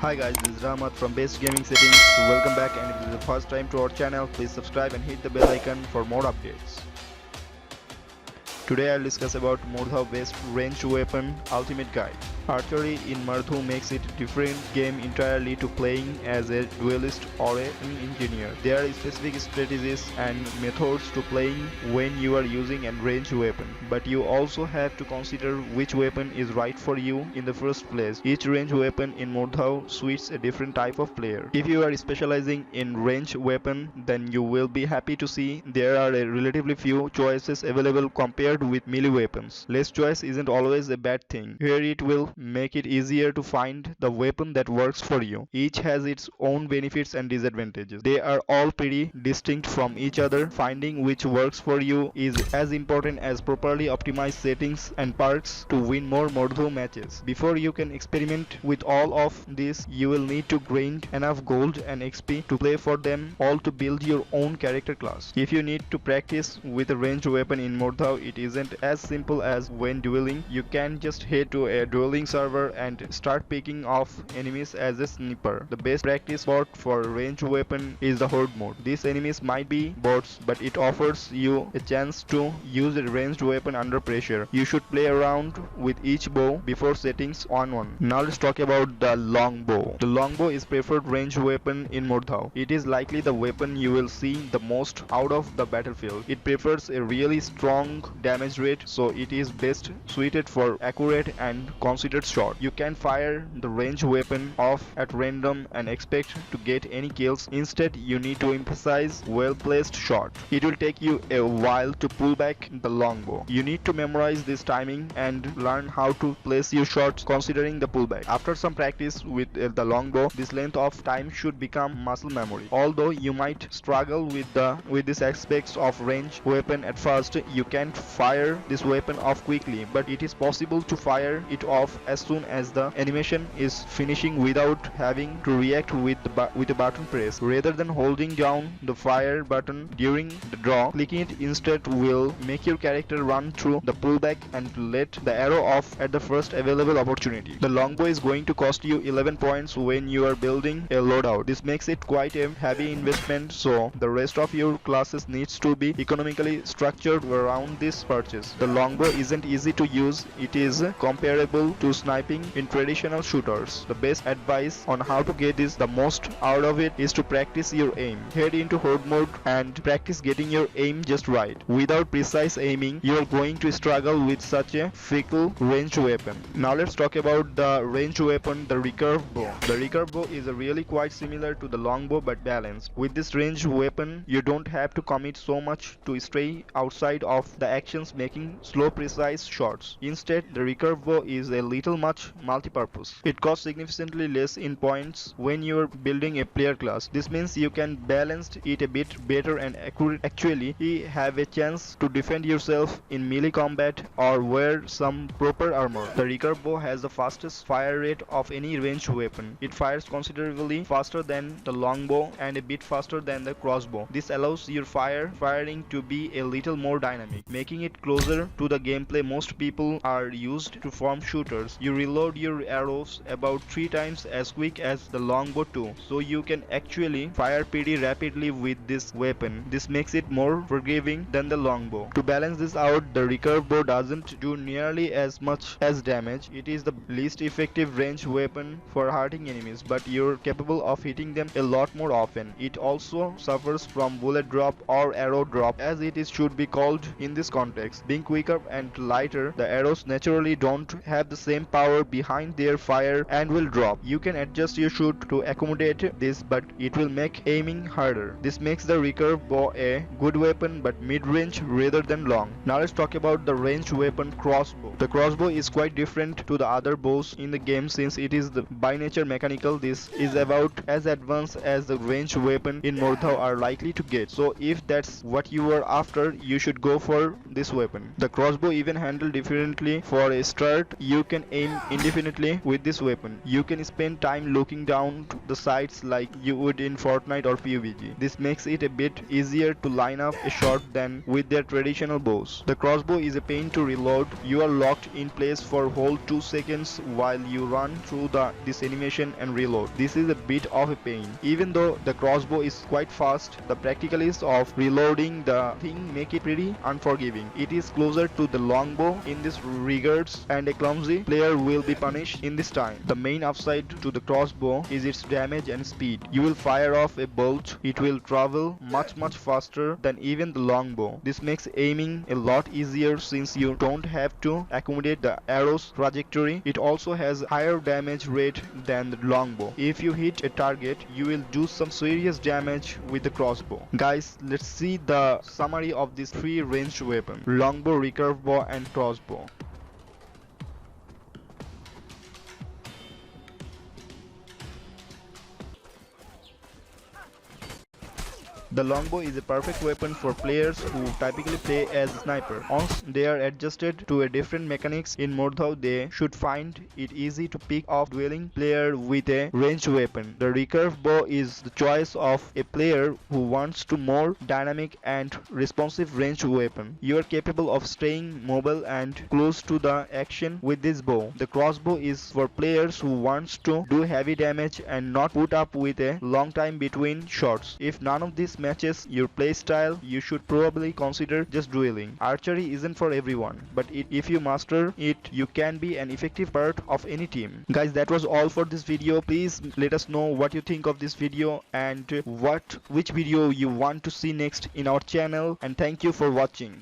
Hi guys, this is Rahmat from Best Gaming Settings. Welcome back, and if this is the first time to our channel, please subscribe and hit the bell icon for more updates. Today I'll discuss about Mordhau based ranged weapon ultimate guide. Archery in Mordhau makes it a different game entirely to playing as a duelist or an engineer. There are specific strategies and methods to playing when you are using a ranged weapon, but you also have to consider which weapon is right for you in the first place. Each ranged weapon in Mordhau suits a different type of player. If you are specializing in ranged weapon, then you will be happy to see there are a relatively few choices available compared with melee weapons. Less choice isn't always a bad thing. Here it will make it easier to find the weapon that works for you. Each has its own benefits and disadvantages. They are all pretty distinct from each other. Finding which works for you is as important as properly optimized settings and perks to win more Mordhau matches. Before you can experiment with all of this, you will need to grind enough gold and XP to play for them all to build your own character class. If you need to practice with a ranged weapon in Mordhau, it isn't as simple as when dueling. You can just head to a dueling server and start picking off enemies as a sniper. The best practice spot for a ranged weapon is the horde mode. These enemies might be bots, but it offers you a chance to use a ranged weapon under pressure. You should play around with each bow before settings on one. Now let's talk about the longbow. The longbow is preferred ranged weapon in Mordhau. It is likely the weapon you will see the most out of the battlefield. It prefers a really strong damage rate, so it is best suited for accurate and considered shot. You can fire the ranged weapon off at random and expect to get any kills. Instead, you need to emphasize well-placed shot. It will take you a while to pull back the longbow. You need to memorize this timing and learn how to place your shots considering the pullback. After some practice with the longbow, this length of time should become muscle memory. Although you might struggle with these aspects of ranged weapon at first, you can't fire this weapon off quickly, but it is possible to fire it off as soon as the animation is finishing without having to react with a button press. Rather than holding down the fire button during the draw, clicking it instead will make your character run through the pullback and let the arrow off at the first available opportunity. The longbow is going to cost you 11 points when you are building a loadout. This makes it quite a heavy investment, so the rest of your classes needs to be economically structured around this purchase. The longbow isn't easy to use. It is comparable to sniping in traditional shooters. The best advice on how to get the most out of it is to practice your aim. Head into horde mode and practice getting your aim just right. Without precise aiming, you are going to struggle with such a fickle ranged weapon. Now let's talk about the ranged weapon, the Recurve Bow. The Recurve Bow is really quite similar to the longbow but balanced. With this ranged weapon, you don't have to commit so much to stray outside of the actions making slow precise shots. Instead, the Recurve Bow is a little much multi-purpose. It costs significantly less in points when you are building a player class. This means you can balance it a bit better and actually have a chance to defend yourself in melee combat or wear some proper armor. The Recurve Bow has the fastest fire rate of any ranged weapon. It fires considerably faster than the longbow and a bit faster than the crossbow. This allows your firing to be a little more dynamic, making it closer to the gameplay most people are used to from shooters. You reload your arrows about 3 times as quick as the longbow too, so you can actually fire pretty rapidly with this weapon. This makes it more forgiving than the longbow. To balance this out, the Recurve Bow doesn't do nearly as much as damage. It is the least effective ranged weapon for hurting enemies, but you're capable of hitting them a lot more often. It also suffers from bullet drop or arrow drop, as it should be called in this context. Being quicker and lighter, the arrows naturally don't have the same power behind their fire and will drop. You can adjust your shoot to accommodate this, but it will make aiming harder. This makes the Recurve Bow a good weapon but mid-range rather than long. Now let's talk about the ranged weapon Crossbow. The crossbow is quite different to the other bows in the game since it is by nature mechanical. This is about as advanced as the ranged weapon in Mordhau are likely to get. So if that's what you are after, you should go for this weapon. The crossbow even handled differently. For a start, you can can aim indefinitely with this weapon. You can spend time looking down to the sights like you would in Fortnite or PUBG. This makes it a bit easier to line up a shot than with their traditional bows. The crossbow is a pain to reload. You are locked in place for whole 2 seconds while you run through this animation and reload. This is a bit of a pain. Even though the crossbow is quite fast, the practicalities of reloading the thing make it pretty unforgiving. It is closer to the longbow in this regards, and a clumsy player will be punished in this time. The main upside to the crossbow is its damage and speed. You will fire off a bolt, it will travel much faster than even the longbow. This makes aiming a lot easier since you don't have to accommodate the arrow's trajectory. It also has higher damage rate than the longbow. If you hit a target, you will do some serious damage with the crossbow. Guys, let's see the summary of these 3 ranged weapons: longbow, recurve bow and crossbow. The longbow is a perfect weapon for players who typically play as a sniper. Once they are adjusted to a different mechanics in Mordhau, they should find it easy to pick off dueling player with a ranged weapon. The recurve bow is the choice of a player who wants to more dynamic and responsive ranged weapon. You are capable of staying mobile and close to the action with this bow. The crossbow is for players who wants to do heavy damage and not put up with a long time between shots. If none of these matches your playstyle, you should probably consider just dueling. Archery isn't for everyone, but if you master it, you can be an effective part of any team. Guys, that was all for this video. Please let us know what you think of this video and which video you want to see next in our channel, and thank you for watching.